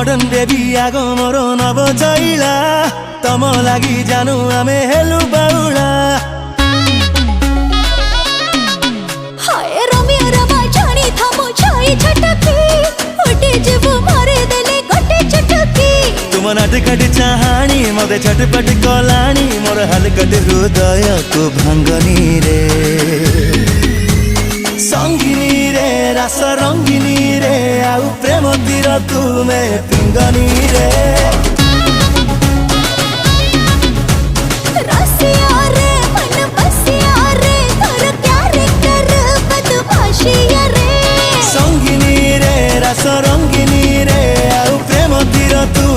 modern baby आगो मोरो नव चैला तम लागि जानु आमे हेलु बाउला हाय रमिया रमा छाणी थामो छाई छटकी उठे जीवु मारे देले गोटे चटकी तुम नाटकट चाहाणी मते छटपट कलाणी मोर हलकट हृदय को भांगनी रे संगिनी रे रस रंगिनी रे आउ प्रेम तीर तुमे पिंगनी रे रसिया रे मन बसिया रे तोर कैरेक्टर बदमाशिया रे संगिनी रे रस रंगिनी रे आउ प्रेम तीर तू